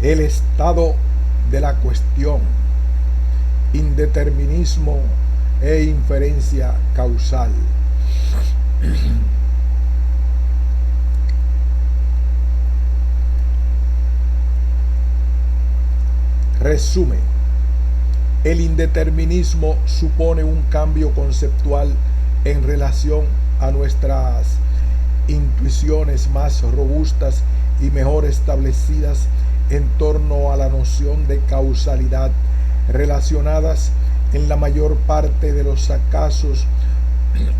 El estado de la cuestión, indeterminismo e inferencia causal. Resumen: el indeterminismo supone un cambio conceptual en relación a nuestras intuiciones más robustas y mejor establecidas en torno a la noción de causalidad, relacionadas en la mayor parte de los casos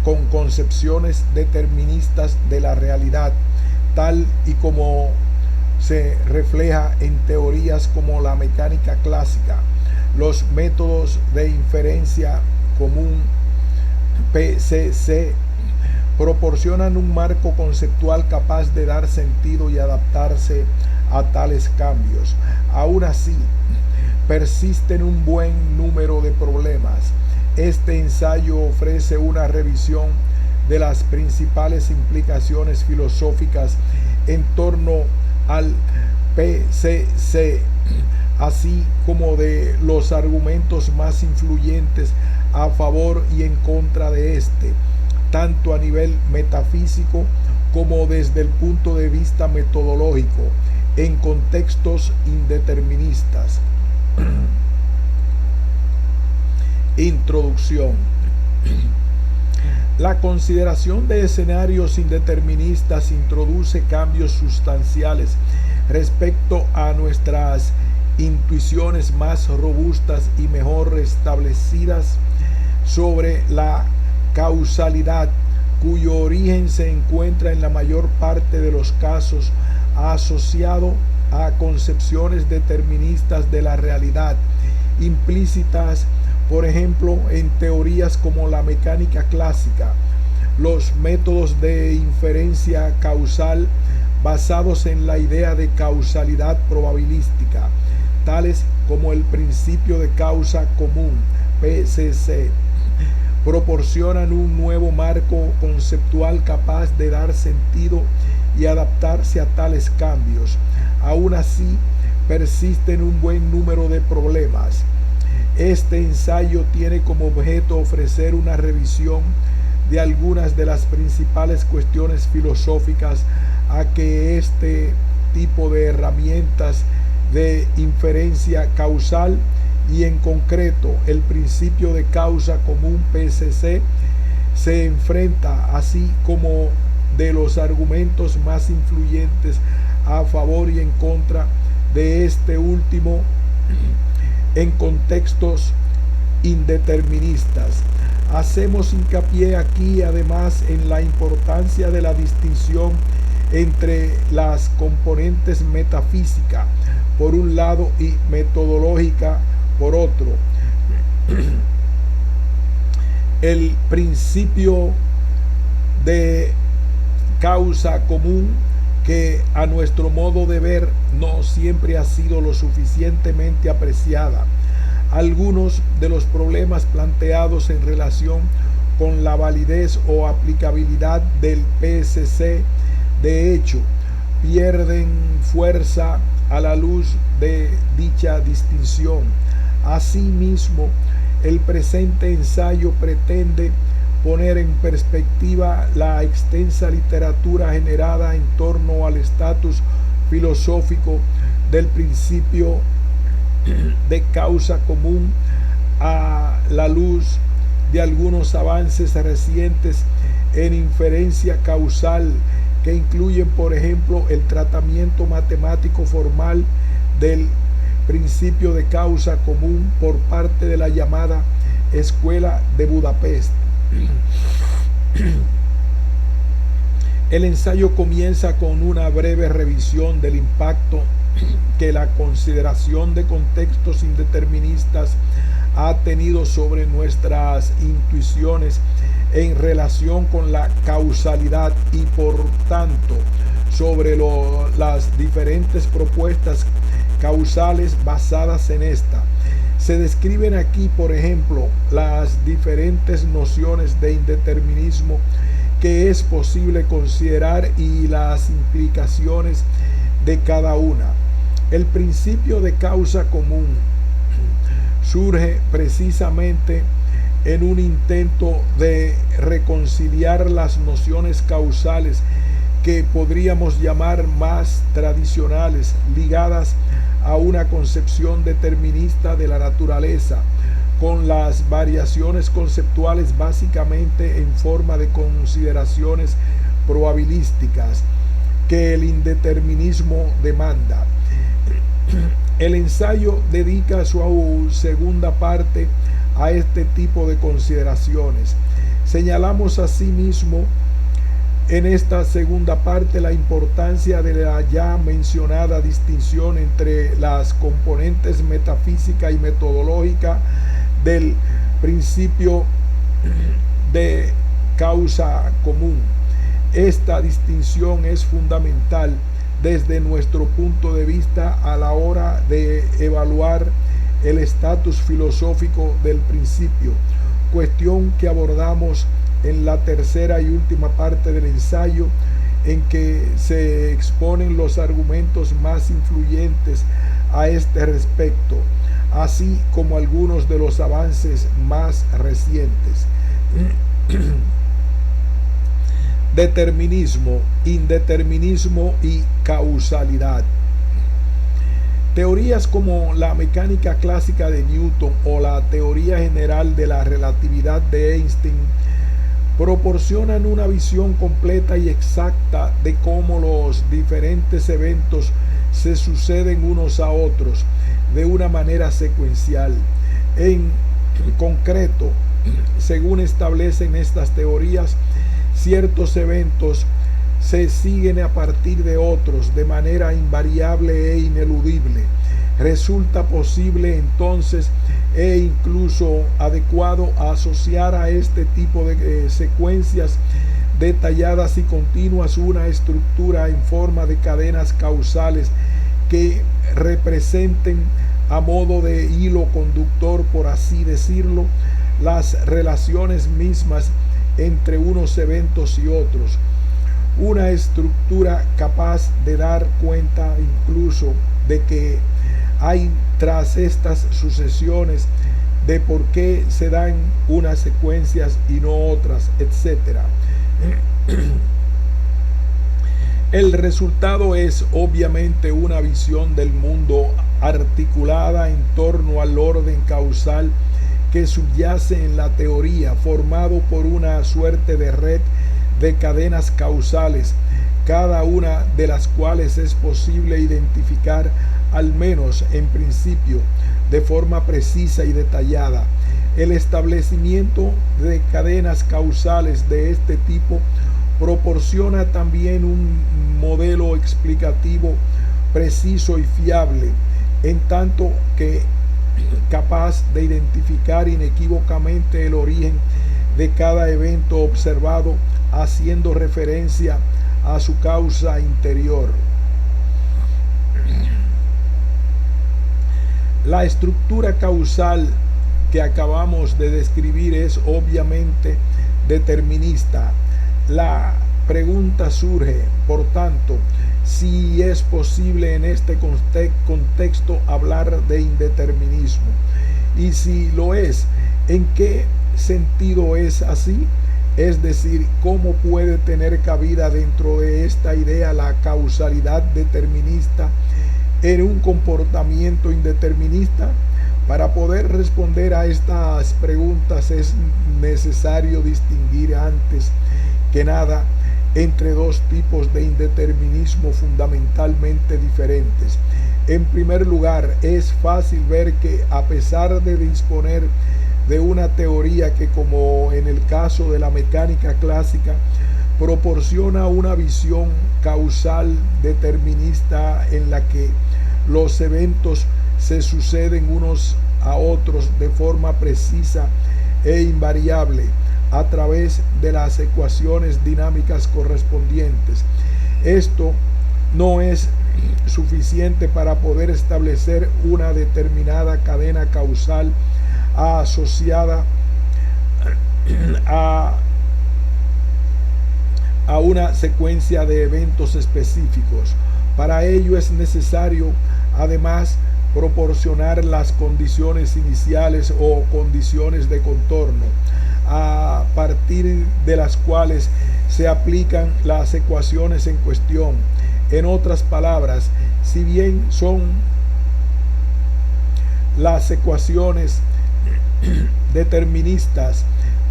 con concepciones deterministas de la realidad, tal y como se refleja en teorías como la mecánica clásica. Los métodos de inferencia común (PCC) proporcionan un marco conceptual capaz de dar sentido y adaptarse a tales cambios. Aún así, persisten un buen número de problemas. Este ensayo ofrece una revisión de las principales implicaciones filosóficas en torno al PCC, así como de los argumentos más influyentes a favor y en contra de este, tanto a nivel metafísico como desde el punto de vista metodológico, en contextos indeterministas. Introducción. La consideración de escenarios indeterministas introduce cambios sustanciales respecto a nuestras intuiciones más robustas y mejor establecidas sobre la causalidad, cuyo origen se encuentra en la mayor parte de los casos asociado a concepciones deterministas de la realidad, implícitas, por ejemplo, en teorías como la mecánica clásica. Los métodos de inferencia causal basados en la idea de causalidad probabilística, tales como el principio de causa común, PCC, proporcionan un nuevo marco conceptual capaz de dar sentido y adaptarse a tales cambios. Aún así, persisten un buen número de problemas. Este ensayo tiene como objeto ofrecer una revisión de algunas de las principales cuestiones filosóficas a que este tipo de herramientas de inferencia causal, y en concreto el principio de causa común PCC, se enfrenta, así como de los argumentos más influyentes a favor y en contra de este último en contextos indeterministas. Hacemos hincapié aquí además en la importancia de la distinción entre las componentes metafísica por un lado y metodológica por otro. El principio de causa común, que a nuestro modo de ver no siempre ha sido lo suficientemente apreciada. Algunos de los problemas planteados en relación con la validez o aplicabilidad del PCC, de hecho, pierden fuerza a la luz de dicha distinción. Asimismo, el presente ensayo pretende poner en perspectiva la extensa literatura generada en torno al estatus filosófico del principio de causa común a la luz de algunos avances recientes en inferencia causal, que incluyen, por ejemplo, el tratamiento matemático formal del principio de causa común por parte de la llamada Escuela de Budapest. El ensayo comienza con una breve revisión del impacto que la consideración de contextos indeterministas ha tenido sobre nuestras intuiciones en relación con la causalidad y por tanto sobre las diferentes propuestas causales basadas en esta. Se describen aquí, por ejemplo, las diferentes nociones de indeterminismo que es posible considerar y las implicaciones de cada una. El principio de causa común surge precisamente en un intento de reconciliar las nociones causales que podríamos llamar más tradicionales, ligadas a una concepción determinista de la naturaleza, con las variaciones conceptuales básicamente en forma de consideraciones probabilísticas que el indeterminismo demanda. El ensayo dedica su segunda parte a este tipo de consideraciones. Señalamos asimismo en esta segunda parte la importancia de la ya mencionada distinción entre las componentes metafísica y metodológica del principio de causa común. Esta distinción es fundamental desde nuestro punto de vista a la hora de evaluar el estatus filosófico del principio, cuestión que abordamos en la tercera y última parte del ensayo, en que se exponen los argumentos más influyentes a este respecto, así como algunos de los avances más recientes. Determinismo, indeterminismo y causalidad. Teorías como la mecánica clásica de Newton o la teoría general de la relatividad de Einstein proporcionan una visión completa y exacta de cómo los diferentes eventos se suceden unos a otros de una manera secuencial. En concreto, según establecen estas teorías, ciertos eventos se siguen a partir de otros de manera invariable e ineludible. Resulta posible entonces e incluso adecuado asociar a este tipo de secuencias detalladas y continuas una estructura en forma de cadenas causales que representen a modo de hilo conductor, por así decirlo, las relaciones mismas entre unos eventos y otros. Una estructura capaz de dar cuenta incluso de que hay tras estas sucesiones de por qué se dan unas secuencias y no otras, etc. El resultado es obviamente una visión del mundo articulada en torno al orden causal que subyace en la teoría, formado por una suerte de red de cadenas causales, cada una de las cuales es posible identificar, al menos en principio, de forma precisa y detallada. El establecimiento de cadenas causales de este tipo proporciona también un modelo explicativo preciso y fiable, en tanto que capaz de identificar inequívocamente el origen de cada evento observado, haciendo referencia a su causa interior. La estructura causal que acabamos de describir es obviamente determinista. La pregunta surge, por tanto, si es posible en este contexto hablar de indeterminismo. Y si lo es, ¿en qué sentido es así? Es decir, ¿cómo puede tener cabida dentro de esta idea la causalidad determinista en un comportamiento indeterminista? Para poder responder a estas preguntas es necesario distinguir antes que nada entre dos tipos de indeterminismo fundamentalmente diferentes. En primer lugar, es fácil ver que, a pesar de disponer de una teoría que, como en el caso de la mecánica clásica, proporciona una visión causal determinista en la que los eventos se suceden unos a otros de forma precisa e invariable a través de las ecuaciones dinámicas correspondientes. Esto no es suficiente para poder establecer una determinada cadena causal asociada a una secuencia de eventos específicos. Para ello es necesario, además, proporcionar las condiciones iniciales o condiciones de contorno, a partir de las cuales se aplican las ecuaciones en cuestión. En otras palabras, si bien son las ecuaciones deterministas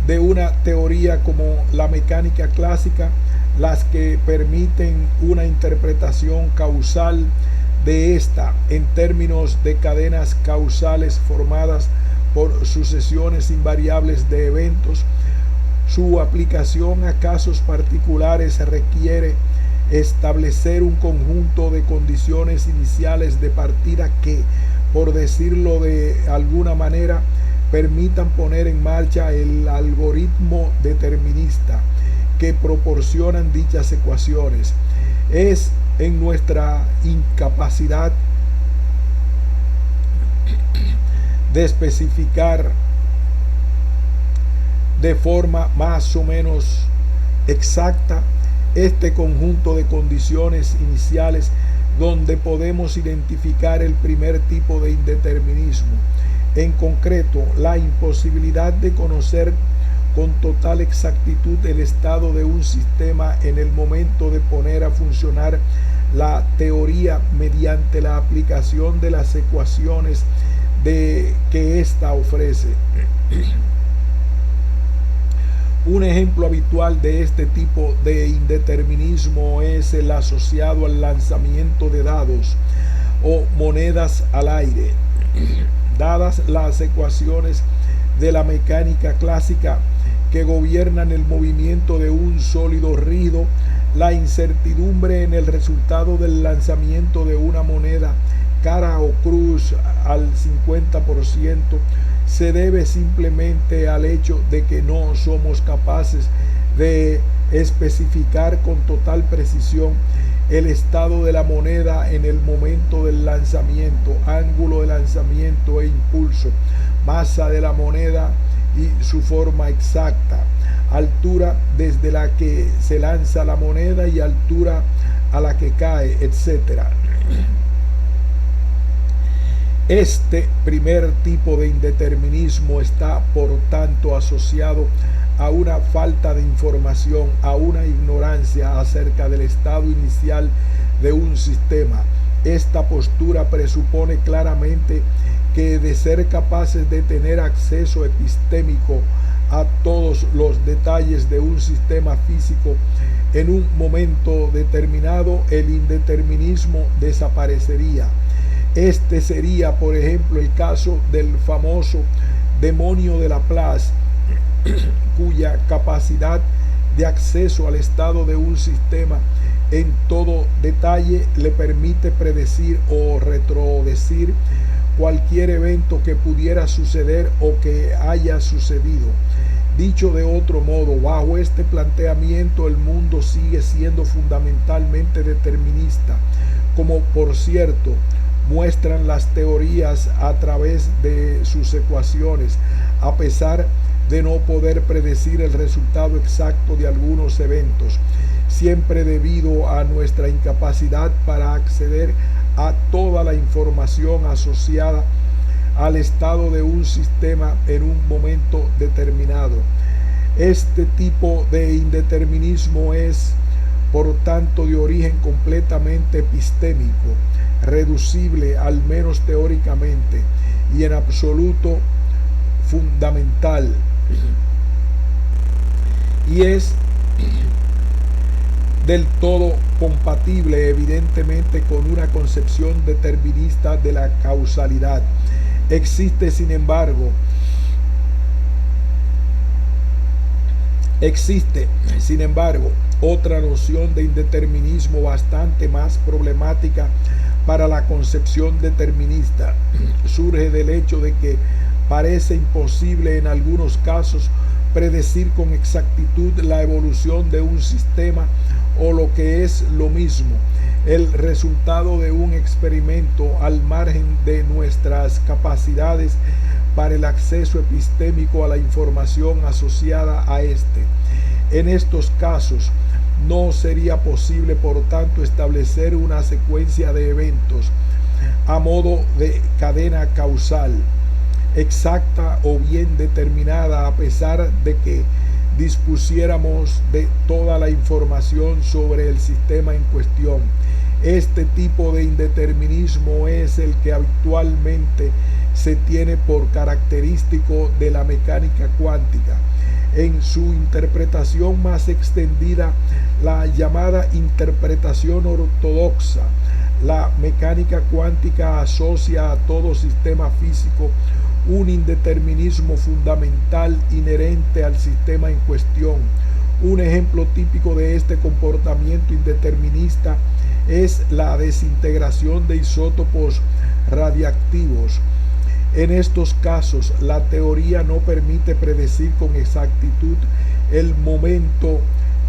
de una teoría como la mecánica clásica las que permiten una interpretación causal de esta en términos de cadenas causales formadas por sucesiones invariables de eventos, su aplicación a casos particulares requiere establecer un conjunto de condiciones iniciales de partida que, por decirlo de alguna manera, permitan poner en marcha el algoritmo determinista que proporcionan dichas ecuaciones. Es en nuestra incapacidad de especificar de forma más o menos exacta este conjunto de condiciones iniciales donde podemos identificar el primer tipo de indeterminismo, en concreto la imposibilidad de conocer con total exactitud el estado de un sistema en el momento de poner a funcionar la teoría mediante la aplicación de las ecuaciones que ésta ofrece. Un ejemplo habitual de este tipo de indeterminismo es el asociado al lanzamiento de dados o monedas al aire. Dadas las ecuaciones de la mecánica clásica que gobiernan el movimiento de un sólido rígido, la incertidumbre en el resultado del lanzamiento de una moneda cara o cruz al 50% se debe simplemente al hecho de que no somos capaces de especificar con total precisión el estado de la moneda en el momento del lanzamiento, ángulo de lanzamiento e impulso, masa de la moneda y su forma exacta, altura desde la que se lanza la moneda y altura a la que cae, etc. Este primer tipo de indeterminismo está, por tanto, asociado a una falta de información, a una ignorancia acerca del estado inicial de un sistema. Esta postura presupone claramente que de ser capaces de tener acceso epistémico a todos los detalles de un sistema físico en un momento determinado, el indeterminismo desaparecería. Este sería, por ejemplo, el caso del famoso demonio de Laplace, cuya capacidad de acceso al estado de un sistema en todo detalle le permite predecir o retrodecir cualquier evento que pudiera suceder o que haya sucedido. Dicho de otro modo, bajo este planteamiento el mundo sigue siendo fundamentalmente determinista, como por cierto muestran las teorías a través de sus ecuaciones, a pesar de no poder predecir el resultado exacto de algunos eventos, siempre debido a nuestra incapacidad para acceder a toda la información asociada al estado de un sistema en un momento determinado. Este tipo de indeterminismo es, por tanto, de origen completamente epistémico, reducible, al menos teóricamente, y en absoluto fundamental, y es del todo compatible evidentemente con una concepción determinista de la causalidad. Existe, sin embargo, otra noción de indeterminismo bastante más problemática para la concepción determinista. Surge del hecho de que parece imposible en algunos casos predecir con exactitud la evolución de un sistema o, lo que es lo mismo, el resultado de un experimento, al margen de nuestras capacidades para el acceso epistémico a la información asociada a este. En estos casos, No sería posible, por tanto, establecer una secuencia de eventos a modo de cadena causal exacta o bien determinada, a pesar de que dispusiéramos de toda la información sobre el sistema en cuestión. Este tipo de indeterminismo es el que habitualmente se tiene por característico de la mecánica cuántica. En su interpretación más extendida, la llamada interpretación ortodoxa, la mecánica cuántica asocia a todo sistema físico un indeterminismo fundamental inherente al sistema en cuestión. Un ejemplo típico de este comportamiento indeterminista es la desintegración de isótopos radiactivos. En estos casos, la teoría no permite predecir con exactitud el momento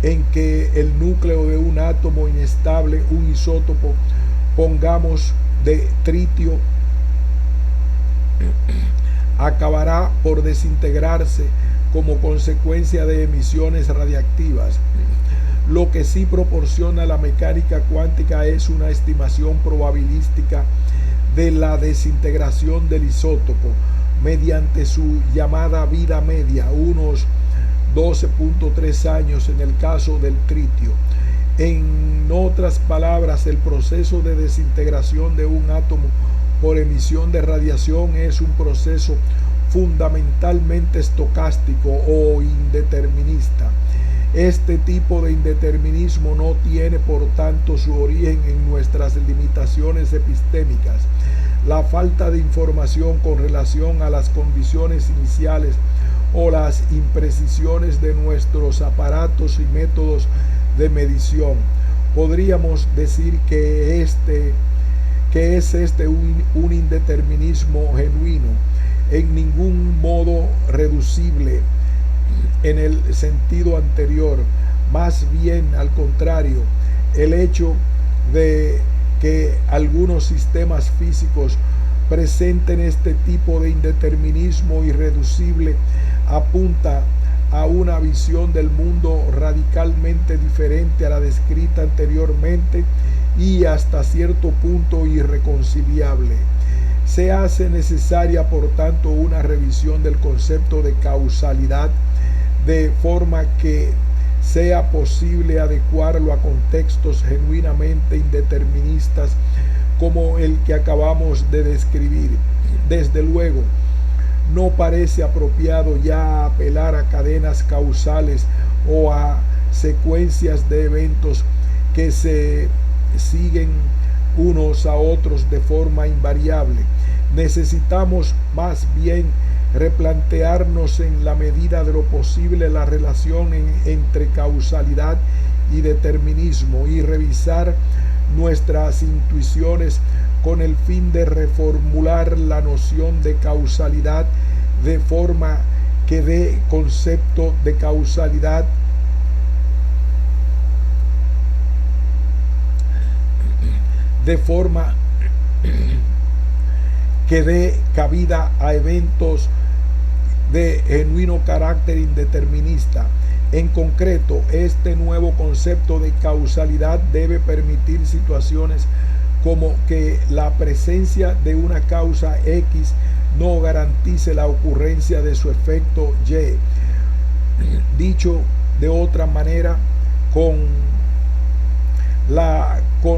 en que el núcleo de un átomo inestable, un isótopo, pongamos de tritio, acabará por desintegrarse como consecuencia de emisiones radiactivas. Lo que sí proporciona la mecánica cuántica es una estimación probabilística de la desintegración del isótopo mediante su llamada vida media, unos 12.3 años en el caso del tritio. En otras palabras, el proceso de desintegración de un átomo por emisión de radiación es un proceso fundamentalmente estocástico o indeterminista. Este tipo de indeterminismo no tiene, por tanto, su origen en nuestras limitaciones epistémicas. La falta de información con relación a las condiciones iniciales o las imprecisiones de nuestros aparatos y métodos de medición. Podríamos decir que es un indeterminismo genuino, en ningún modo reducible en el sentido anterior, más bien al contrario. El hecho de que algunos sistemas físicos presenten este tipo de indeterminismo irreducible apunta a una visión del mundo radicalmente diferente a la descrita anteriormente y hasta cierto punto irreconciliable. Se hace necesaria, por tanto, una revisión del concepto de causalidad, de forma que sea posible adecuarlo a contextos genuinamente indeterministas como el que acabamos de describir. Desde luego, no parece apropiado ya apelar a cadenas causales o a secuencias de eventos que se siguen unos a otros de forma invariable. Necesitamos más bien replantearnos en la medida de lo posible la relación entre causalidad y determinismo y revisar nuestras intuiciones con el fin de reformular la noción de causalidad de forma que dé concepto de causalidad que dé cabida a eventos de genuino carácter indeterminista. En concreto, este nuevo concepto de causalidad debe permitir situaciones como que la presencia de una causa X no garantice la ocurrencia de su efecto Y. Dicho de otra manera, con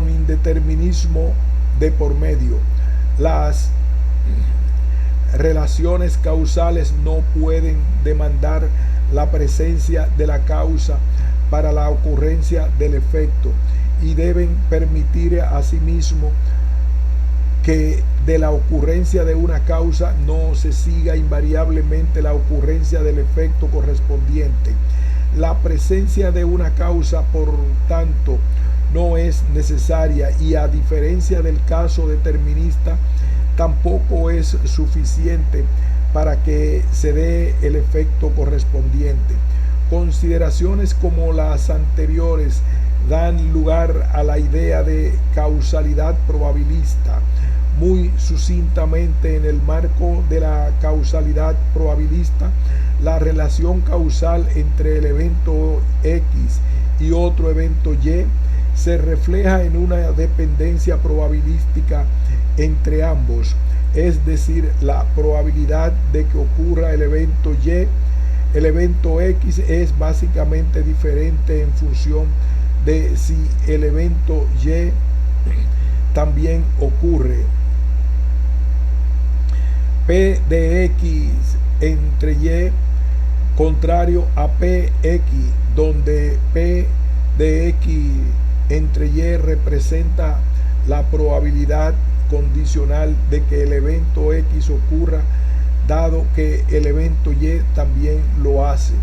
indeterminismo de por medio, las relaciones causales no pueden demandar la presencia de la causa para la ocurrencia del efecto y deben permitir asimismo que de la ocurrencia de una causa no se siga invariablemente la ocurrencia del efecto correspondiente. La presencia de una causa, por tanto, no es necesaria y, a diferencia del caso determinista, tampoco es suficiente para que se dé el efecto correspondiente. Consideraciones como las anteriores dan lugar a la idea de causalidad probabilista, muy sucintamente en el marco de la causalidad probabilista, la relación causal entre el evento X y otro evento Y se refleja en una dependencia probabilística entre ambos, es decir, la probabilidad de que ocurra el evento Y. El evento X es básicamente diferente en función de si el evento Y también ocurre. P de X entre Y contrario a PX, donde P de X entre Y representa la probabilidad condicional de que el evento X ocurra, dado que el evento Y también lo hace.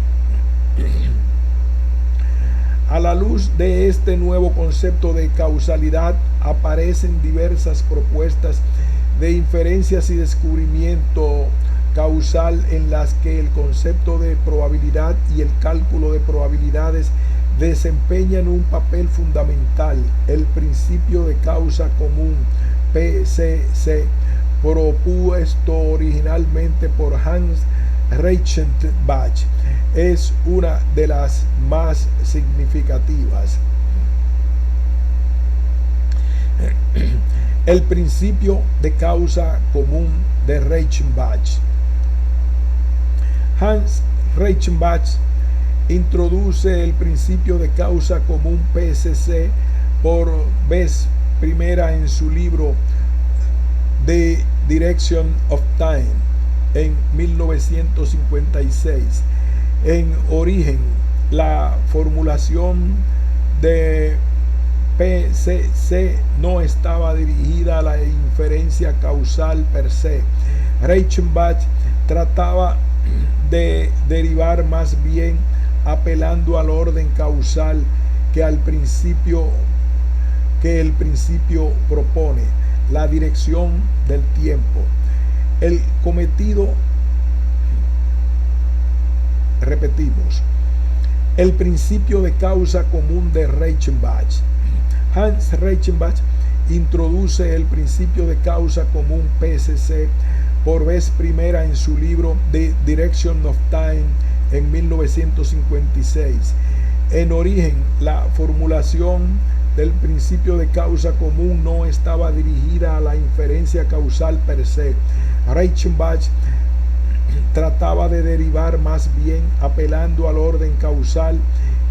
A la luz de este nuevo concepto de causalidad aparecen diversas propuestas de inferencias y descubrimiento causal en las que el concepto de probabilidad y el cálculo de probabilidades desempeñan un papel fundamental. El principio de causa común, PCC, propuesto originalmente por Hans Reichenbach, es una de las más significativas. El principio de causa común de Reichenbach. Hans Reichenbach introduce el principio de causa común PCC por vez primera en su libro The Direction of Time en 1956. En origen, la formulación de PCC no estaba dirigida a la inferencia causal per se. Reichenbach trataba de derivar más bien apelando al orden causal que el principio propone, la dirección del tiempo. El cometido, repetimos, el principio de causa común de Reichenbach. Hans Reichenbach introduce el principio de causa común PCC por vez primera en su libro The Direction of Time en 1956. En origen, la formulación del principio de causa común no estaba dirigida a la inferencia causal per se. Reichenbach trataba de derivar más bien apelando al orden causal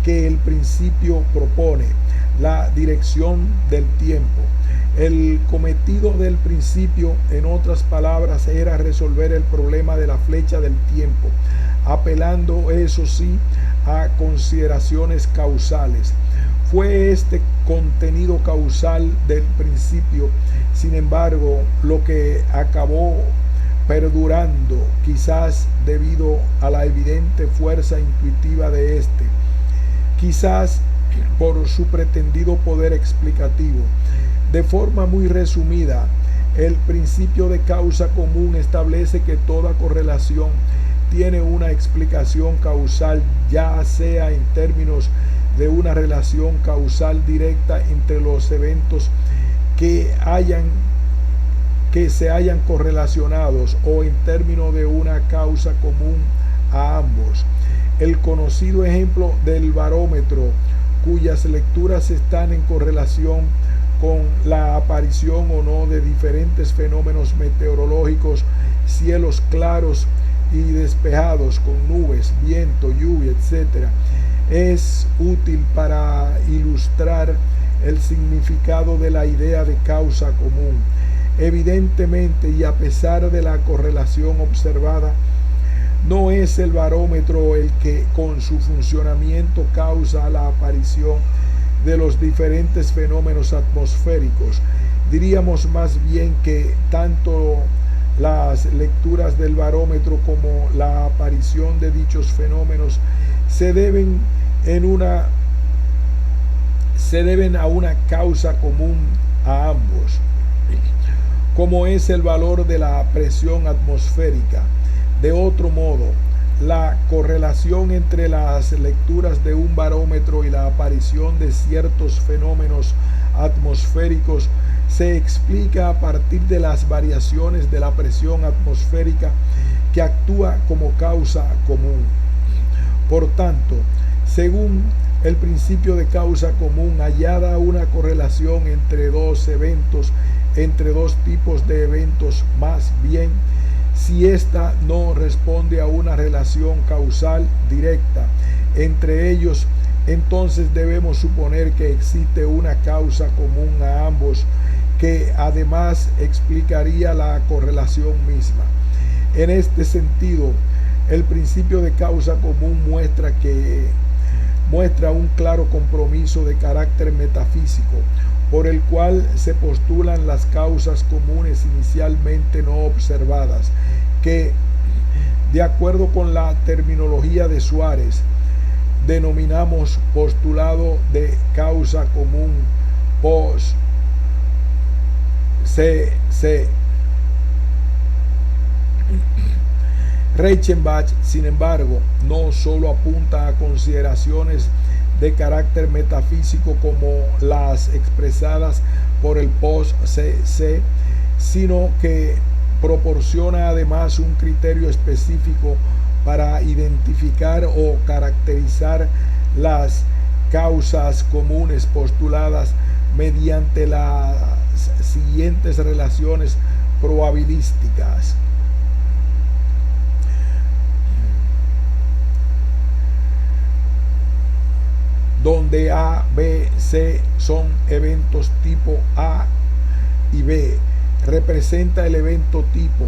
que el principio propone, la dirección del tiempo. El cometido del principio, en otras palabras, era resolver el problema de la flecha del tiempo, apelando, eso sí, a consideraciones causales. Fue este contenido causal del principio, sin embargo, lo que acabó perdurando, quizás debido a la evidente fuerza intuitiva de este, quizás por su pretendido poder explicativo. De forma muy resumida, el principio de causa común establece que toda correlación tiene una explicación causal, ya sea en términos de una relación causal directa entre los eventos que se hayan correlacionados o en términos de una causa común a ambos. El conocido ejemplo del barómetro, cuyas lecturas están en correlación con la aparición o no de diferentes fenómenos meteorológicos, cielos claros y despejados con nubes, viento, lluvia, etc., es útil para ilustrar el significado de la idea de causa común. Evidentemente, y a pesar de la correlación observada, no es el barómetro el que con su funcionamiento causa la aparición de los diferentes fenómenos atmosféricos. Diríamos más bien que tanto las lecturas del barómetro como la aparición de dichos fenómenos se deben a una causa común a ambos, como es el valor de la presión atmosférica. De otro modo, la correlación entre las lecturas de un barómetro y la aparición de ciertos fenómenos atmosféricos se explica a partir de las variaciones de la presión atmosférica que actúa como causa común. Por tanto, según el principio de causa común, hallada una correlación entre dos eventos, entre dos tipos de eventos más bien, si ésta no responde a una relación causal directa entre ellos, entonces debemos suponer que existe una causa común a ambos, que además explicaría la correlación misma. En este sentido, el principio de causa común muestra un claro compromiso de carácter metafísico, por el cual se postulan las causas comunes inicialmente no observadas, que, de acuerdo con la terminología de Suárez, denominamos postulado de causa común post CC. Reichenbach, sin embargo, no solo apunta a consideraciones de carácter metafísico como las expresadas por el post-CC, sino que proporciona además un criterio específico para identificar o caracterizar las causas comunes postuladas mediante las siguientes relaciones probabilísticas. Donde A, B, C son eventos tipo A y B, representa el evento tipo.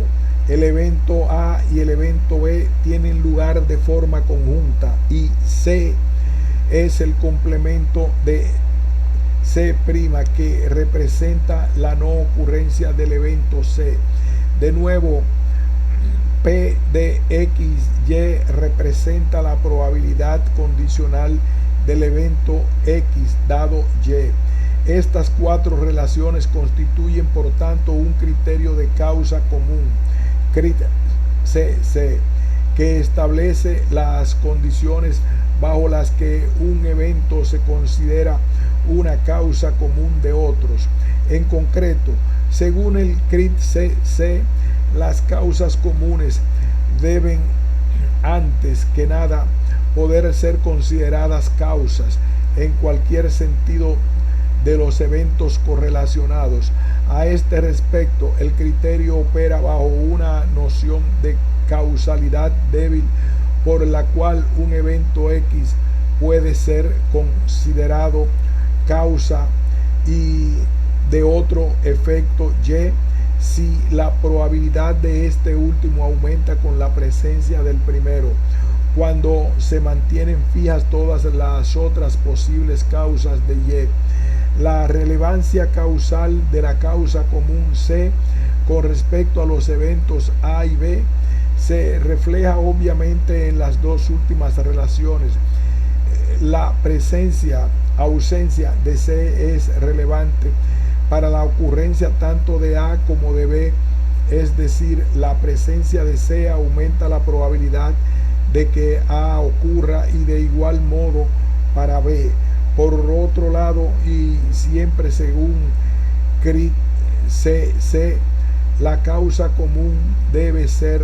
El evento A y el evento B tienen lugar de forma conjunta y C es el complemento de C', que representa la no ocurrencia del evento C. De nuevo, P de X, Y representa la probabilidad condicional del evento X dado Y. Estas cuatro relaciones constituyen, por tanto, un criterio de causa común, CC, que establece las condiciones bajo las que un evento se considera una causa común de otros. En concreto, según el CC, las causas comunes deben, antes que nada, poder ser consideradas causas en cualquier sentido de los eventos correlacionados. A este respecto, el criterio opera bajo una noción de causalidad débil, por la cual un evento X puede ser considerado causa y de otro efecto Y si la probabilidad de este último aumenta con la presencia del primero. Cuando se mantienen fijas todas las otras posibles causas de Y, la relevancia causal de la causa común C con respecto a los eventos A y B se refleja obviamente en las dos últimas relaciones. La ausencia de C es relevante para la ocurrencia tanto de A como de B, es decir, la presencia de C aumenta la probabilidad de que A ocurra y de igual modo para B. Por otro lado, y siempre según CC, la causa común debe ser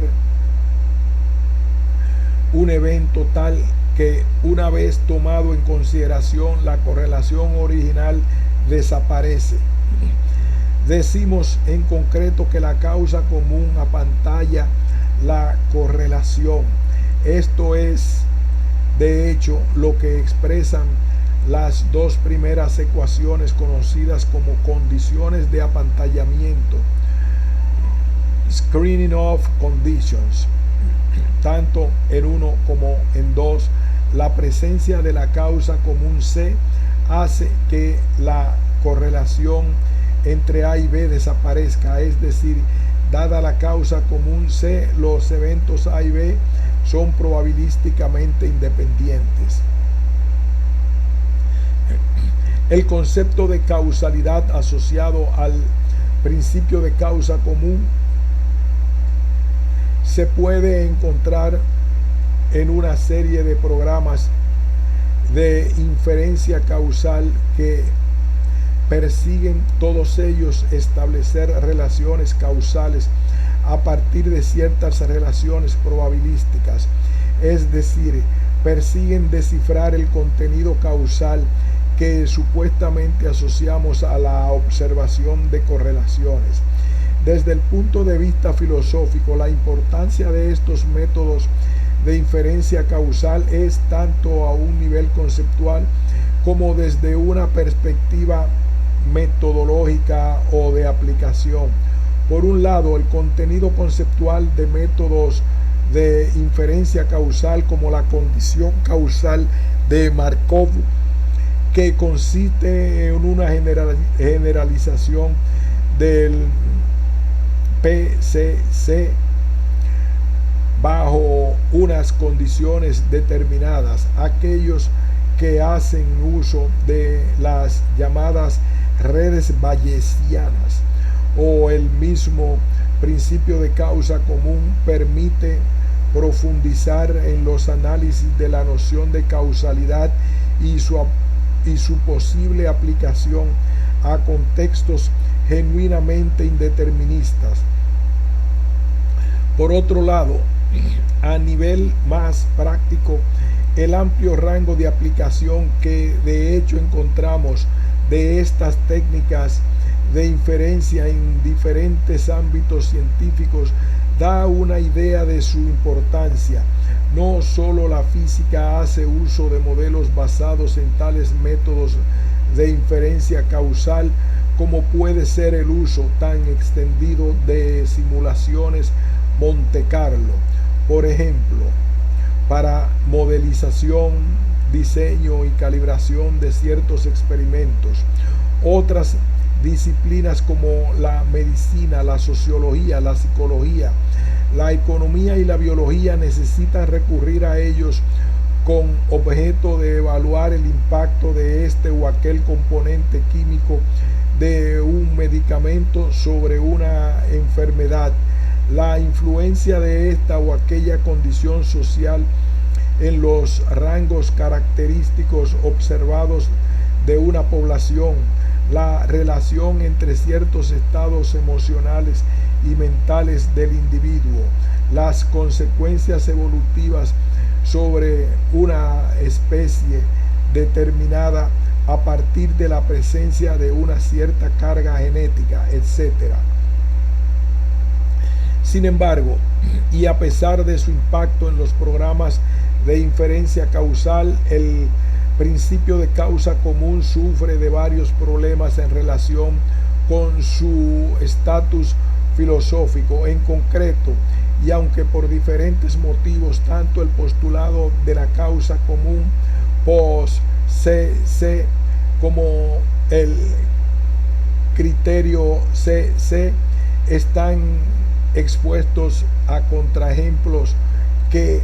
un evento tal que, una vez tomado en consideración, la correlación original desaparece. Decimos en concreto que la causa común apantalla la correlación. Esto es, de hecho, lo que expresan las dos primeras ecuaciones conocidas como condiciones de apantallamiento, screening of conditions. Tanto en uno como en dos, la presencia de la causa común C hace que la correlación entre A y B desaparezca, es decir, dada la causa común C, los eventos A y B son probabilísticamente independientes. El concepto de causalidad asociado al principio de causa común se puede encontrar en una serie de programas de inferencia causal que persiguen todos ellos establecer relaciones causales a partir de ciertas relaciones probabilísticas, es decir, persiguen descifrar el contenido causal que supuestamente asociamos a la observación de correlaciones. Desde el punto de vista filosófico, la importancia de estos métodos de inferencia causal es tanto a un nivel conceptual como desde una perspectiva metodológica o de aplicación. Por un lado, el contenido conceptual de métodos de inferencia causal, como la condición causal de Markov, que consiste en una generalización del PCC bajo unas condiciones determinadas. Aquellos que hacen uso de las llamadas redes bayesianas o el mismo principio de causa común permite profundizar en los análisis de la noción de causalidad y su posible aplicación a contextos genuinamente indeterministas. Por otro lado, a nivel más práctico, el amplio rango de aplicación que de hecho encontramos de estas técnicas de inferencia en diferentes ámbitos científicos da una idea de su importancia. No solo la física hace uso de modelos basados en tales métodos de inferencia causal, como puede ser el uso tan extendido de simulaciones Monte Carlo, por ejemplo, para modelización, diseño y calibración de ciertos experimentos. Otras disciplinas como la medicina, la sociología, la psicología, la economía y la biología necesitan recurrir a ellos con objeto de evaluar el impacto de este o aquel componente químico de un medicamento sobre una enfermedad, la influencia de esta o aquella condición social en los rangos característicos observados de una población, la relación entre ciertos estados emocionales y mentales del individuo, las consecuencias evolutivas sobre una especie determinada a partir de la presencia de una cierta carga genética, etc. Sin embargo, y a pesar de su impacto en los programas de inferencia causal, el principio de causa común sufre de varios problemas en relación con su estatus filosófico. En concreto, y aunque por diferentes motivos, tanto el postulado de la causa común post-CC como el criterio CC están expuestos a contraejemplos que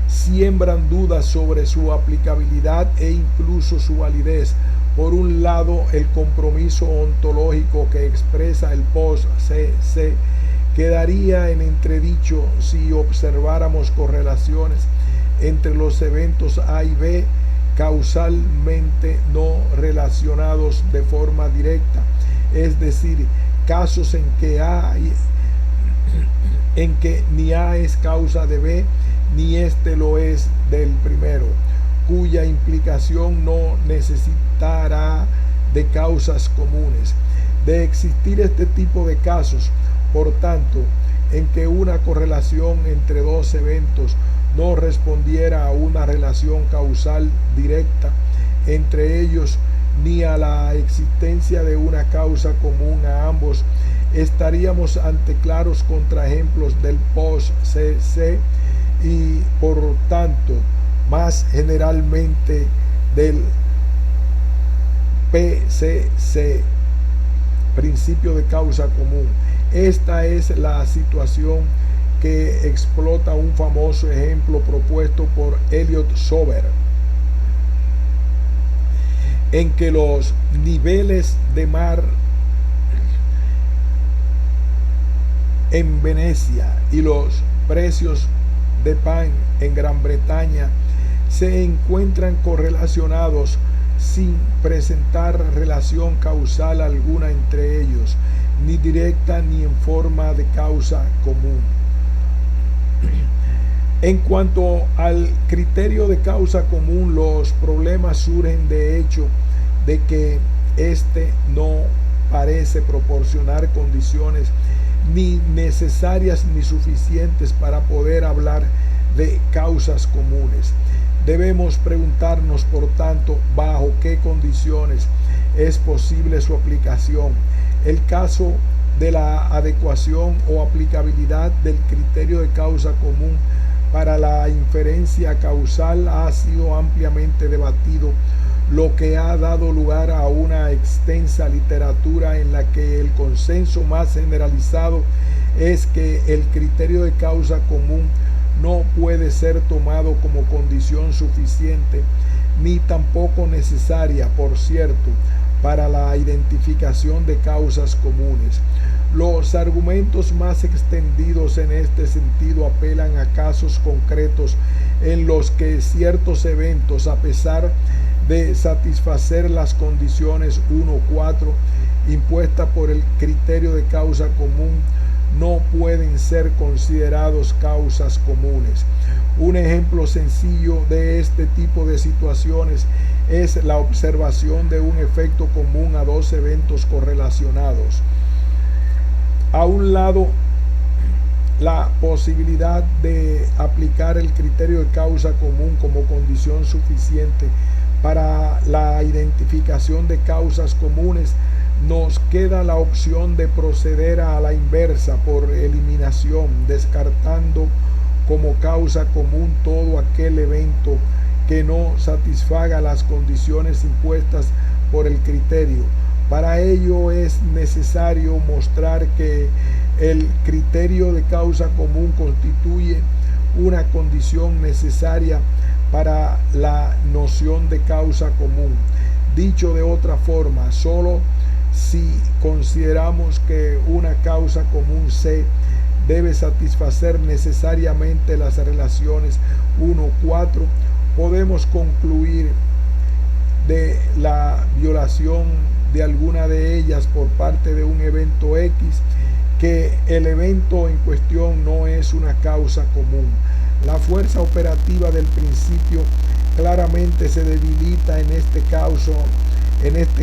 siembran dudas sobre su aplicabilidad e incluso su validez. Por un lado, el compromiso ontológico que expresa el post-CC quedaría en entredicho si observáramos correlaciones entre los eventos A y B causalmente no relacionados de forma directa, es decir, casos en que ni A es causa de B ni este lo es del primero, cuya implicación no necesitará de causas comunes. De existir este tipo de casos, por tanto, en que una correlación entre dos eventos no respondiera a una relación causal directa entre ellos ni a la existencia de una causa común a ambos, estaríamos ante claros contraejemplos del post-CC y por tanto más generalmente del PCC, principio de causa común. Esta es la situación que explota un famoso ejemplo propuesto por Elliot Sober, en que los niveles de mar en Venecia y los precios de pan en Gran Bretaña se encuentran correlacionados sin presentar relación causal alguna entre ellos, ni directa ni en forma de causa común. En cuanto al criterio de causa común, los problemas surgen de hecho de que éste no parece proporcionar condiciones ni necesarias ni suficientes para poder hablar de causas comunes. Debemos preguntarnos, por tanto, bajo qué condiciones es posible su aplicación. El caso de la adecuación o aplicabilidad del criterio de causa común para la inferencia causal ha sido ampliamente debatido, lo que ha dado lugar a una extensa literatura en la que el consenso más generalizado es que el criterio de causa común no puede ser tomado como condición suficiente, ni tampoco necesaria, por cierto, para la identificación de causas comunes. Los argumentos más extendidos en este sentido apelan a casos concretos en los que ciertos eventos, a pesar de satisfacer las condiciones 1 o 4 impuestas por el criterio de causa común, no pueden ser considerados causas comunes. Un ejemplo sencillo de este tipo de situaciones es la observación de un efecto común a dos eventos correlacionados. A un lado, la posibilidad de aplicar el criterio de causa común como condición suficiente para la identificación de causas comunes, nos queda la opción de proceder a la inversa por eliminación, descartando como causa común todo aquel evento que no satisfaga las condiciones impuestas por el criterio. Para ello es necesario mostrar que el criterio de causa común constituye una condición necesaria para la noción de causa común. Dicho de otra forma, solo si consideramos que una causa común C debe satisfacer necesariamente las relaciones 1-4, podemos concluir de la violación de alguna de ellas por parte de un evento X que el evento en cuestión no es una causa común. La fuerza operativa del principio claramente se debilita en este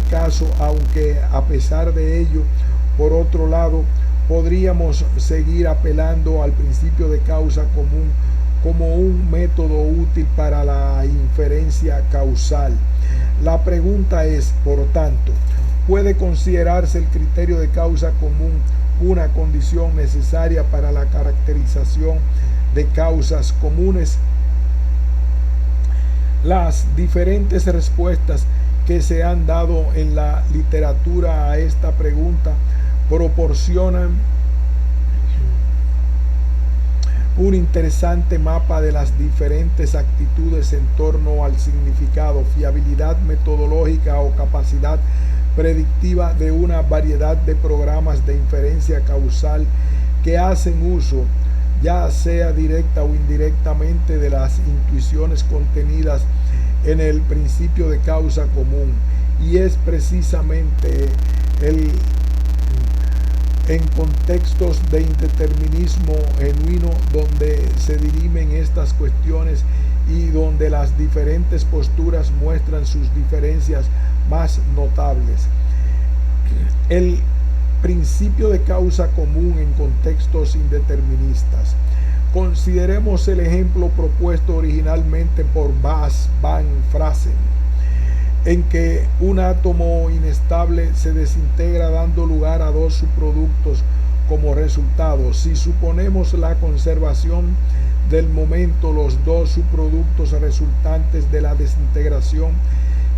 caso, aunque a pesar de ello, por otro lado, podríamos seguir apelando al principio de causa común como un método útil para la inferencia causal. La pregunta es, por tanto, ¿puede considerarse el criterio de causa común una condición necesaria para la caracterización de causas comunes? Las diferentes respuestas que se han dado en la literatura a esta pregunta proporcionan un interesante mapa de las diferentes actitudes en torno al significado, fiabilidad metodológica o capacidad predictiva de una variedad de programas de inferencia causal que hacen uso, ya sea directa o indirectamente, de las intuiciones contenidas en el principio de causa común. Y es precisamente en contextos de indeterminismo genuino donde se dirimen estas cuestiones y donde las diferentes posturas muestran sus diferencias más notables. El principio de causa común en contextos indeterministas. Consideremos el ejemplo propuesto originalmente por Bass van Fraassen, en que un átomo inestable se desintegra dando lugar a dos subproductos como resultado. Si suponemos la conservación del momento, los dos subproductos resultantes de la desintegración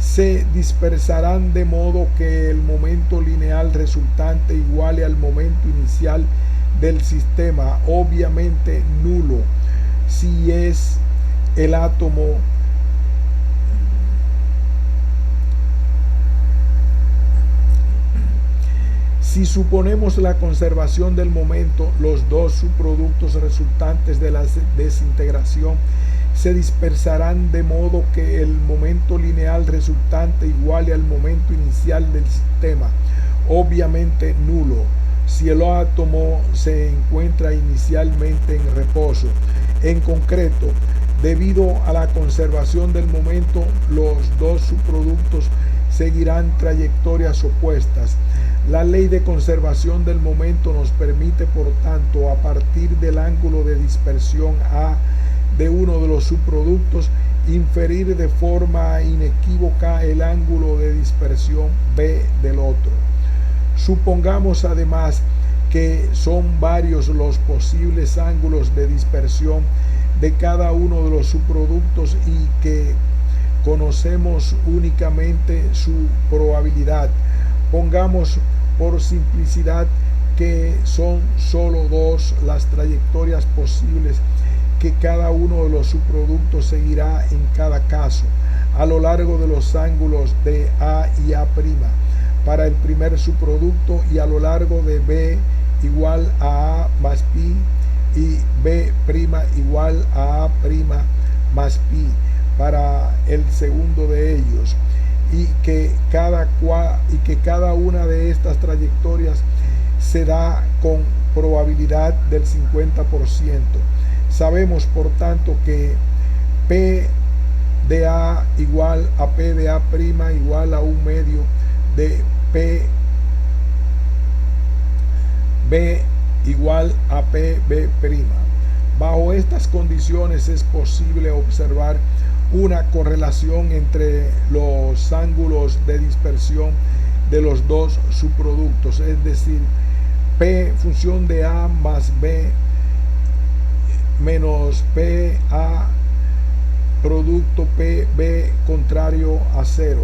se dispersarán de modo que el momento lineal resultante iguale al momento inicial del sistema, obviamente nulo si es el átomo Si suponemos la conservación del momento, los dos subproductos resultantes de la desintegración se dispersarán de modo que el momento lineal resultante iguale al momento inicial del sistema, obviamente nulo, si el átomo se encuentra inicialmente en reposo. En concreto, debido a la conservación del momento, los dos subproductos seguirán trayectorias opuestas. La ley de conservación del momento nos permite, por tanto, a partir del ángulo de dispersión A de uno de los subproductos, inferir de forma inequívoca el ángulo de dispersión B del otro. Supongamos además que son varios los posibles ángulos de dispersión de cada uno de los subproductos y que conocemos únicamente su probabilidad. Pongamos por simplicidad que son solo dos las trayectorias posibles que cada uno de los subproductos seguirá en cada caso, a lo largo de los ángulos de A y A' para el primer subproducto, y a lo largo de B igual a A más pi y B' igual a A' más pi para el segundo de ellos, y que cada una de estas trayectorias se da con probabilidad del 50%. Sabemos, por tanto, que P de A igual a P de A' igual a un medio de P B igual a PB'. Bajo estas condiciones es posible observar una correlación entre los ángulos de dispersión de los dos subproductos, es decir, P función de A más B menos PA producto PB contrario a cero.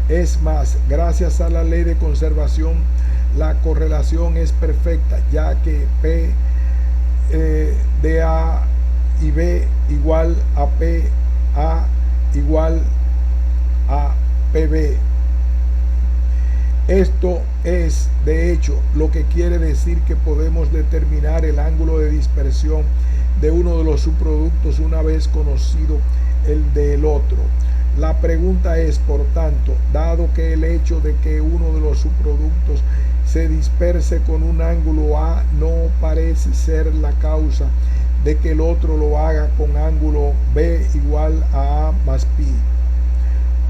Es más, gracias a la ley de conservación, la correlación es perfecta, ya que P de A y B igual a PA igual a PB. Esto es, de hecho, lo que quiere decir que podemos determinar el ángulo de dispersión de uno de los subproductos una vez conocido el del otro. La pregunta es, por tanto, dado que el hecho de que uno de los subproductos se disperse con un ángulo A no parece ser la causa de que el otro lo haga con ángulo B igual a A más pi.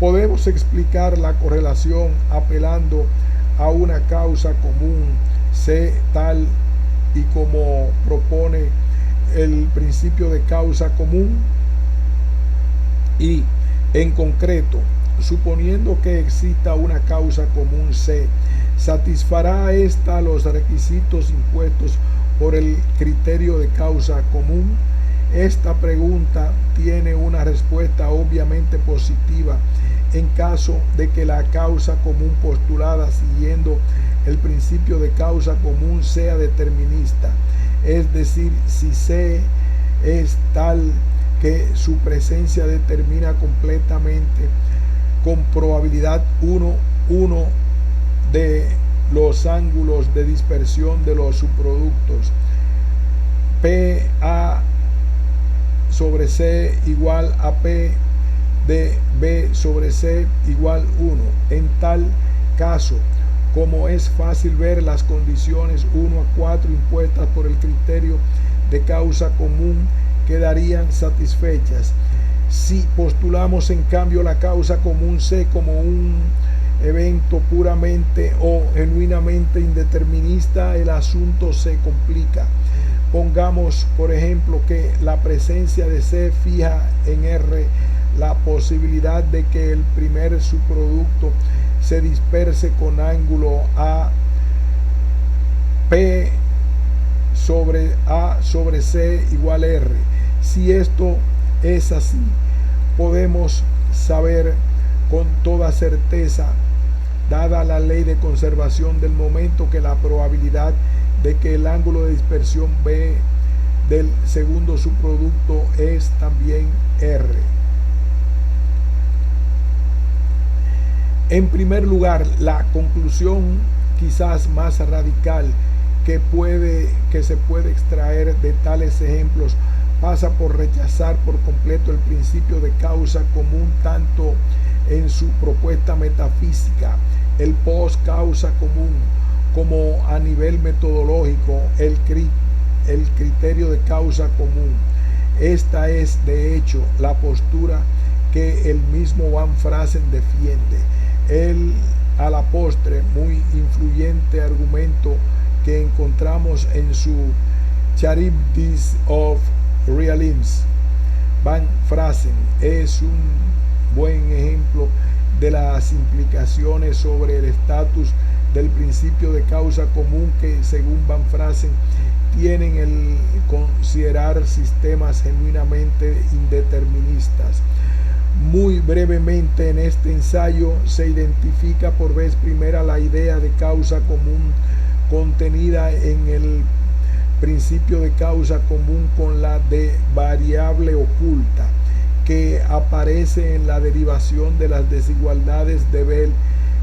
Podemos explicar la correlación apelando a una causa común C tal y como propone el principio de causa común, y en concreto, suponiendo que exista una causa común C, ¿satisfará esta los requisitos impuestos por el criterio de causa común? Esta pregunta tiene una respuesta obviamente positiva en caso de que la causa común postulada siguiendo el principio de causa común sea determinista, es decir, si C es tal que su presencia determina completamente con probabilidad 1 de los ángulos de dispersión de los subproductos, PA sobre C igual a P de B sobre C igual 1. En tal caso, como es fácil ver, las condiciones 1 a 4 impuestas por el criterio de causa común quedarían satisfechas. Si postulamos en cambio la causa común C como un evento puramente o genuinamente indeterminista, el asunto se complica. Pongamos, por ejemplo, que la presencia de C fija en R la posibilidad de que el primer subproducto se disperse con ángulo A P sobre A sobre C igual R. Si esto es así, podemos saber con toda certeza, dada la ley de conservación del momento, que la probabilidad de que el ángulo de dispersión B del segundo subproducto es también R. En primer lugar, la conclusión quizás más radical que se puede extraer de tales ejemplos pasa por rechazar por completo el principio de causa común tanto en su propuesta metafísica, el post-causa común, como a nivel metodológico, el criterio de causa común. Esta es, de hecho, la postura que el mismo Van Fraasen defiende. El, a la postre, muy influyente argumento que encontramos en su Charybdis of Realism. Van Fraasen es un buen ejemplo de las implicaciones sobre el estatus del principio de causa común que, según Van Fraasen, tienen el considerar sistemas genuinamente indeterministas. Muy brevemente, en este ensayo se identifica por vez primera la idea de causa común contenida en el principio de causa común con la de variable oculta, que aparece en la derivación de las desigualdades de Bell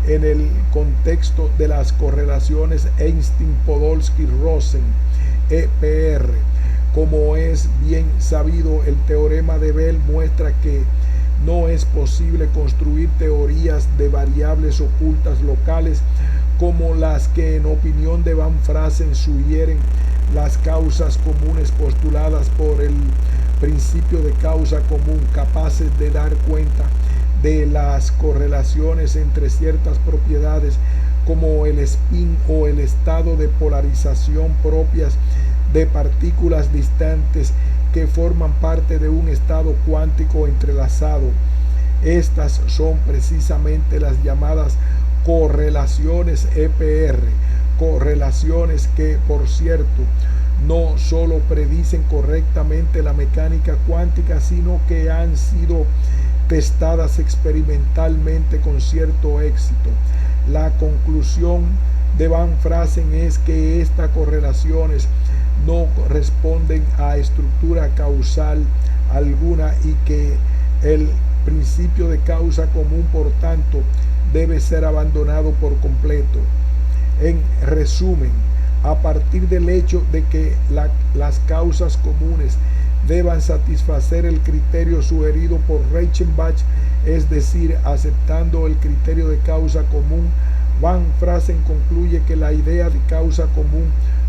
en el contexto de las correlaciones Einstein-Podolsky-Rosen, EPR. Como es bien sabido, el teorema de Bell muestra que no es posible construir teorías de variables ocultas locales como las que, en opinión de Van Fraasen, sugieren las causas comunes postuladas por el principio de causa común, capaces de dar cuenta de las correlaciones entre ciertas propiedades como el spin o el estado de polarización propias de partículas distantes que forman parte de un estado cuántico entrelazado. Estas son precisamente las llamadas correlaciones EPR, correlaciones que, por cierto, no solo predicen correctamente la mecánica cuántica, sino que han sido testadas experimentalmente con cierto éxito. La conclusión de Van Fraasen es que estas correlaciones no responden a estructura causal alguna y que el principio de causa común, por tanto, debe ser abandonado por completo. En resumen, a partir del hecho de que las causas comunes deban satisfacer el criterio sugerido por Reichenbach, es decir, aceptando el criterio de causa común, Van Fraasen concluye que la idea de causa común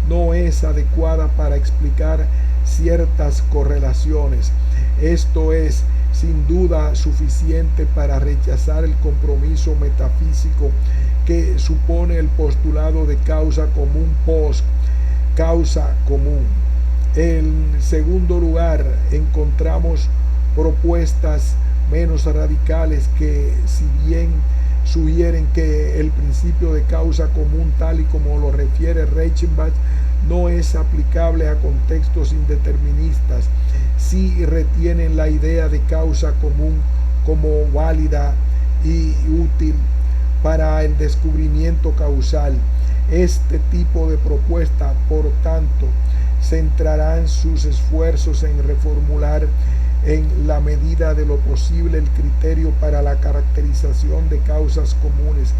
no es adecuada para explicar ciertas correlaciones. Esto es sin duda suficiente para rechazar el compromiso metafísico que supone el postulado de causa común post-causa común. En segundo lugar, encontramos propuestas menos radicales que, si bien sugieren que el principio de causa común, tal y como lo refiere Reichenbach, no es aplicable a contextos indeterministas, sí retienen la idea de causa común como válida y útil para el descubrimiento causal. Este tipo de propuesta, por tanto, centrarán sus esfuerzos en reformular en la medida de lo posible el criterio para la caracterización de causas comunes.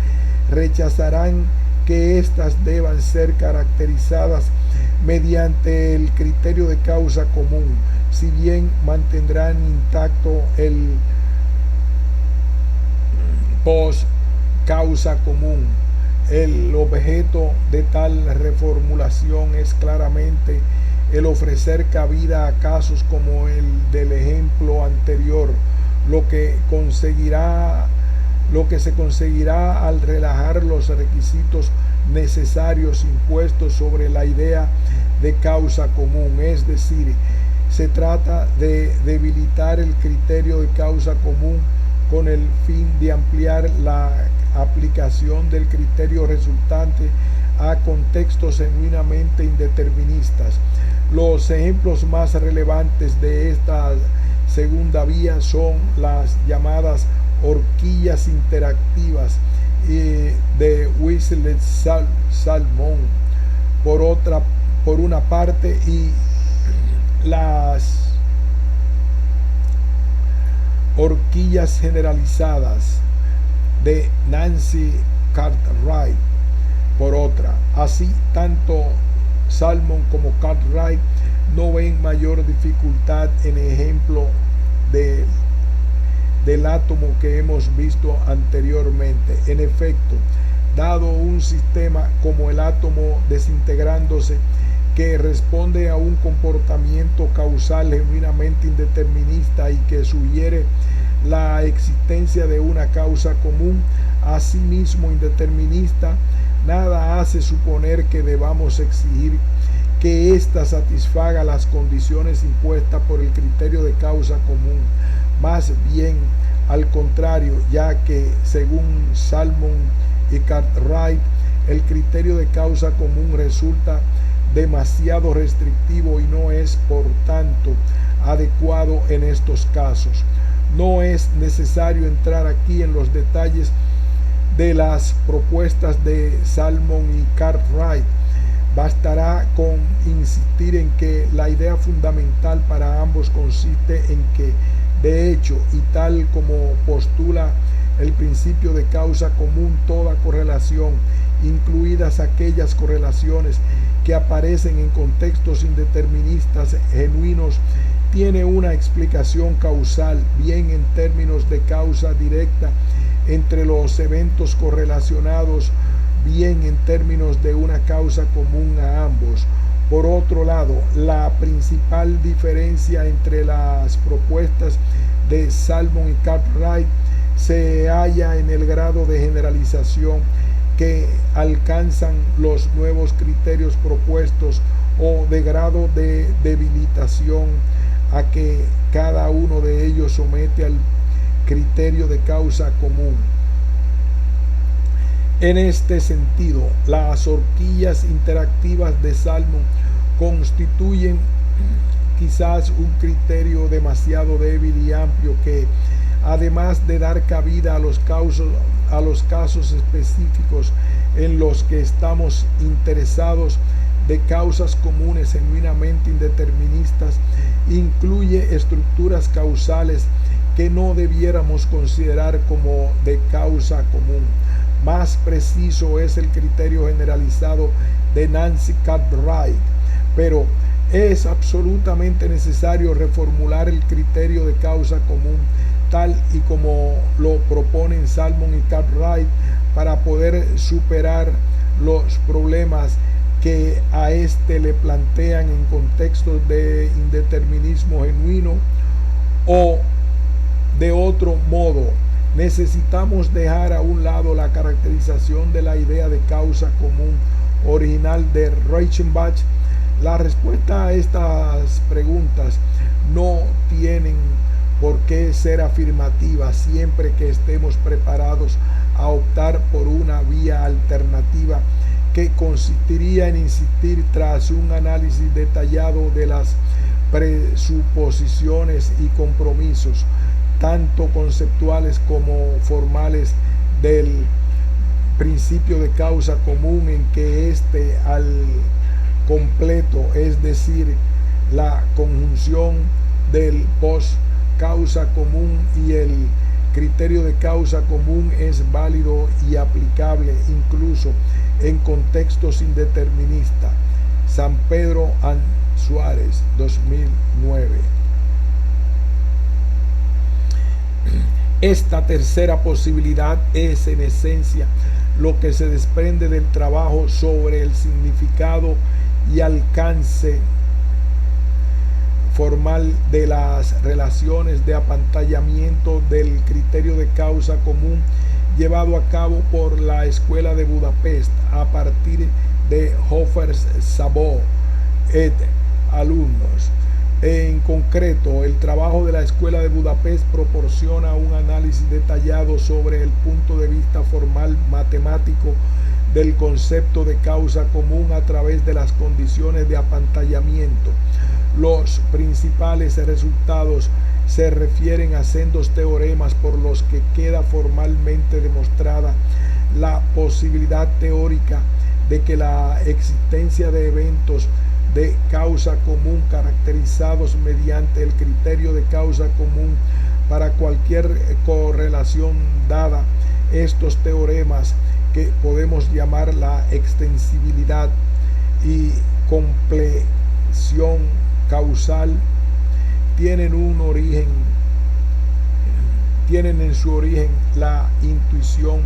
Rechazarán que éstas deban ser caracterizadas mediante el criterio de causa común, si bien mantendrán intacto el post-causa común. El objeto de tal reformulación es claramente el ofrecer cabida a casos como el del ejemplo anterior, lo que se conseguirá al relajar los requisitos necesarios impuestos sobre la idea de causa común, es decir, se trata de debilitar el criterio de causa común con el fin de ampliar la aplicación del criterio resultante a contextos genuinamente indeterministas. Los ejemplos más relevantes de esta segunda vía son las llamadas horquillas interactivas de Weisel-Salmon por una parte, y las horquillas generalizadas de Nancy Cartwright por otra. Así, tanto Salmon como Cartwright no ven mayor dificultad en ejemplo del átomo que hemos visto anteriormente. En efecto, dado un sistema como el átomo desintegrándose, que responde a un comportamiento causal genuinamente indeterminista y que sugiere la existencia de una causa común, asimismo indeterminista, nada hace suponer que debamos exigir que ésta satisfaga las condiciones impuestas por el criterio de causa común. Más bien al contrario, ya que según Salmon y Cartwright, el criterio de causa común resulta demasiado restrictivo y no es, por tanto, adecuado en estos casos. No es necesario entrar aquí en los detalles de las propuestas de Salmon y Cartwright. Bastará con insistir en que la idea fundamental para ambos consiste en que, de hecho, y tal como postula el principio de causa común, toda correlación, incluidas aquellas correlaciones que aparecen en contextos indeterministas genuinos, tiene una explicación causal, bien en términos de causa directa entre los eventos correlacionados, bien en términos de una causa común a ambos. Por otro lado, la principal diferencia entre las propuestas de Salmon y Cartwright se halla en el grado de generalización que alcanzan los nuevos criterios propuestos o de grado de debilitación a que cada uno de ellos somete al criterio de causa común. En este sentido, las horquillas interactivas de Salmon constituyen quizás un criterio demasiado débil y amplio que, además de dar cabida a los casos específicos en los que estamos interesados de causas comunes genuinamente indeterministas, incluye estructuras causales que no debiéramos considerar como de causa común. Más preciso es el criterio generalizado de Nancy Cartwright, pero es absolutamente necesario reformular el criterio de causa común tal y como lo proponen Salmon y Cartwright para poder superar los problemas que a este le plantean en contextos de indeterminismo genuino. O de otro modo, necesitamos dejar a un lado la caracterización de la idea de causa común original de Reichenbach. La respuesta a estas preguntas no tienen por qué ser afirmativa siempre que estemos preparados a optar por una vía alternativa que consistiría en insistir tras un análisis detallado de las presuposiciones y compromisos, tanto conceptuales como formales, del principio de causa común en que éste al completo, es decir, la conjunción del post causa común y el criterio de causa común es válido y aplicable incluso en contextos indeterministas. San Pedro and Suárez, 2009. Esta tercera posibilidad es en esencia lo que se desprende del trabajo sobre el significado y alcance formal de las relaciones de apantallamiento del criterio de causa común llevado a cabo por la Escuela de Budapest a partir de Hofer-Szabó et alumnos. En concreto, el trabajo de la Escuela de Budapest proporciona un análisis detallado sobre el punto de vista formal matemático del concepto de causa común a través de las condiciones de apantallamiento. Los principales resultados se refieren a sendos teoremas por los que queda formalmente demostrada la posibilidad teórica de que la existencia de eventos de causa común caracterizados mediante el criterio de causa común para cualquier correlación dada. Estos teoremas, que podemos llamar la extensibilidad y compleción causal tienen en su origen la intuición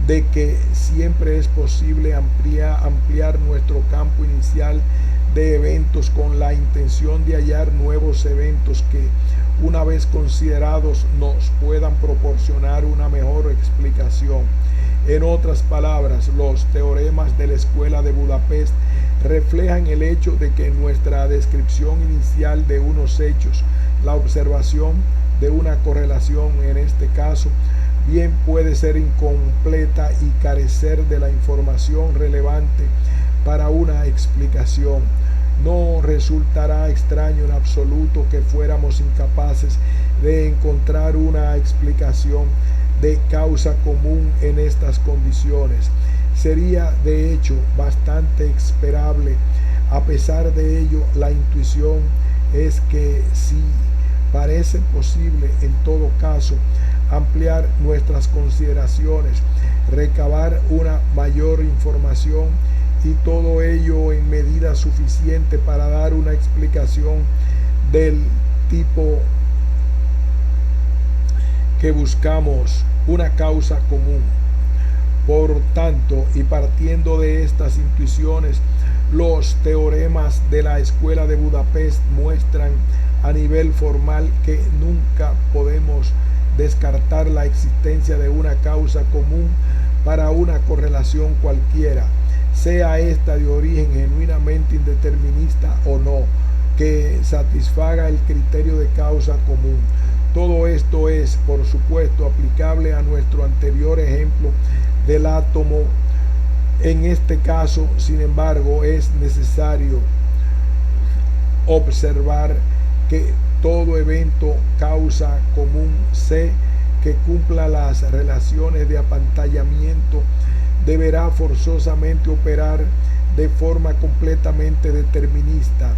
de que siempre es posible ampliar nuestro campo inicial de eventos con la intención de hallar nuevos eventos que, una vez considerados, nos puedan proporcionar una mejor explicación. En otras palabras, los teoremas de la Escuela de Budapest reflejan el hecho de que nuestra descripción inicial de unos hechos, la observación de una correlación en este caso, bien puede ser incompleta y carecer de la información relevante para una explicación. No resultará extraño en absoluto que fuéramos incapaces de encontrar una explicación de causa común en estas condiciones. Sería de hecho bastante esperable. A pesar de ello, la intuición es que si parece posible en todo caso ampliar nuestras consideraciones, recabar una mayor información y todo ello en medida suficiente para dar una explicación del tipo que buscamos, una causa común. Por tanto, y partiendo de estas intuiciones, los teoremas de la Escuela de Budapest muestran a nivel formal que nunca podemos descartar la existencia de una causa común para una correlación cualquiera, sea esta de origen genuinamente indeterminista o no, que satisfaga el criterio de causa común. Todo esto es, por supuesto, aplicable a nuestro anterior ejemplo del átomo. En este caso, sin embargo, es necesario observar que todo evento causa común C que cumpla las relaciones de apantallamiento deberá forzosamente operar de forma completamente determinista.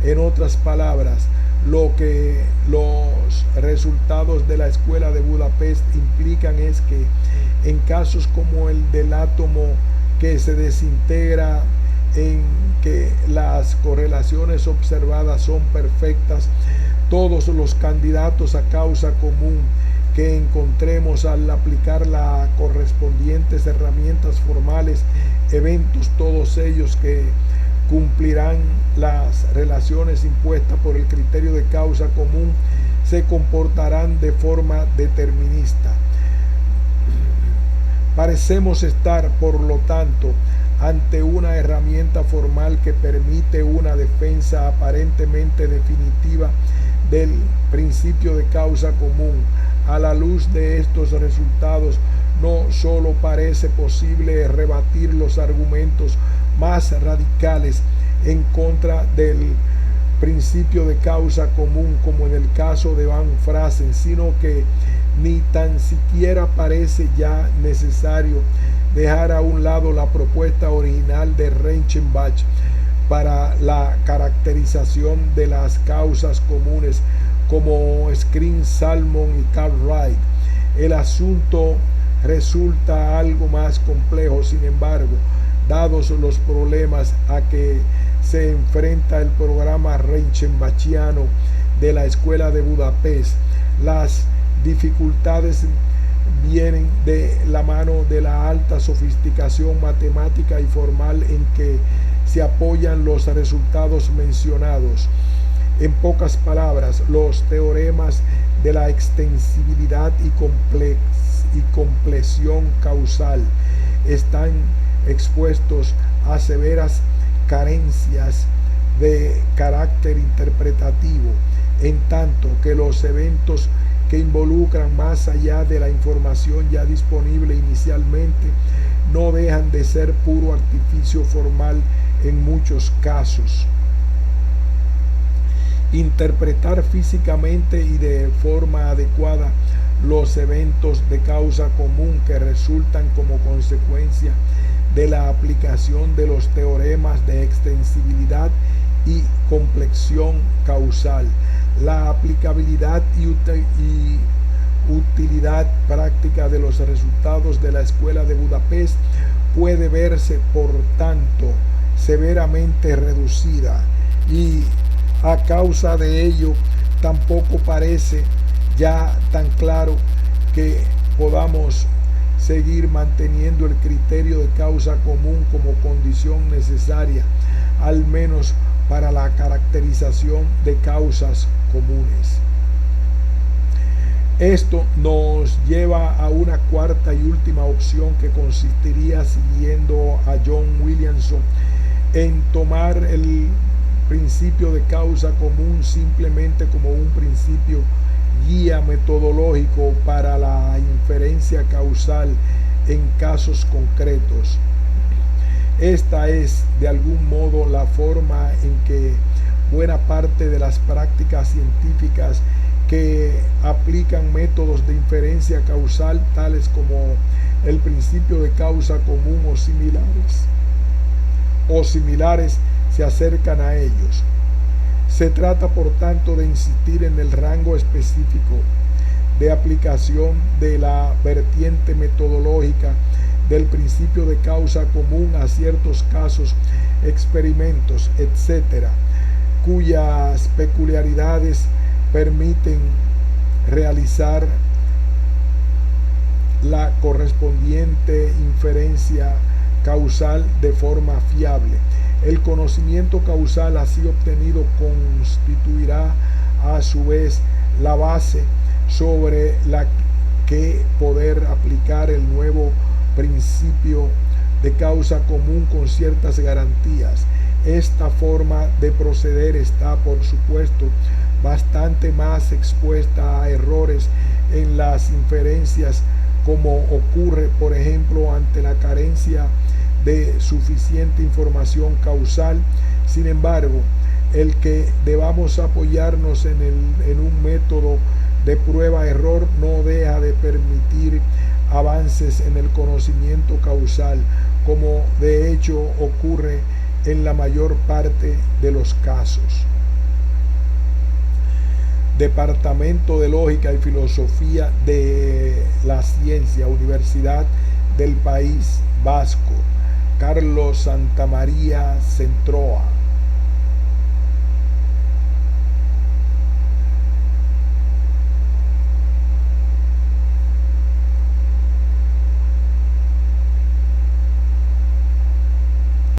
En otras palabras, lo que los resultados de la Escuela de Budapest implican es que en casos como el del átomo que se desintegra, en que las correlaciones observadas son perfectas, todos los candidatos a causa común que encontremos al aplicar las correspondientes herramientas formales, eventos, todos ellos que cumplirán las relaciones impuestas por el criterio de causa común, se comportarán de forma determinista. Parecemos estar, por lo tanto, ante una herramienta formal que permite una defensa aparentemente definitiva del principio de causa común. A la luz de estos resultados, no solo parece posible rebatir los argumentos más radicales en contra del principio de causa común, como en el caso de Van Fraassen, sino que ni tan siquiera parece ya necesario dejar a un lado la propuesta original de Reichenbach para la caracterización de las causas comunes, como Screen, Salmon y Cartwright. El asunto resulta algo más complejo, sin embargo, dados los problemas a que se enfrenta el programa Reichenbachiano de la Escuela de Budapest. Las dificultades vienen de la mano de la alta sofisticación matemática y formal en que se apoyan los resultados mencionados. En pocas palabras, los teoremas de la extensibilidad y compleción causal están expuestos a severas carencias de carácter interpretativo, en tanto que los eventos que involucran más allá de la información ya disponible inicialmente no dejan de ser puro artificio formal en muchos casos. Interpretar físicamente y de forma adecuada los eventos de causa común que resultan como consecuencia de la aplicación de los teoremas de extensibilidad y complexión causal. La aplicabilidad y utilidad práctica de los resultados de la Escuela de Budapest puede verse, por tanto, severamente reducida, y A causa de ello, tampoco parece ya tan claro que podamos seguir manteniendo el criterio de causa común como condición necesaria, al menos para la caracterización de causas comunes. Esto nos lleva a una cuarta y última opción, que consistiría, siguiendo a John Williamson, en tomar el principio de causa común simplemente como un principio guía metodológico para la inferencia causal en casos concretos. Esta es, de algún modo, la forma en que buena parte de las prácticas científicas que aplican métodos de inferencia causal, tales como el principio de causa común o similares, se acercan a ellos. Se trata, por tanto, de insistir en el rango específico de aplicación de la vertiente metodológica del principio de causa común a ciertos casos, experimentos, etc., cuyas peculiaridades permiten realizar la correspondiente inferencia causal de forma fiable. El conocimiento causal así obtenido constituirá a su vez la base sobre la que poder aplicar el nuevo principio de causa común con ciertas garantías. Esta forma de proceder está, por supuesto, bastante más expuesta a errores en las inferencias, como ocurre, por ejemplo, ante la carencia de suficiente información causal. Sin embargo, el que debamos apoyarnos en un método de prueba-error no deja de permitir avances en el conocimiento causal, como de hecho ocurre en la mayor parte de los casos. Departamento de Lógica y Filosofía de la Ciencia, Universidad del País Vasco, Carlos Santamaría Centroa.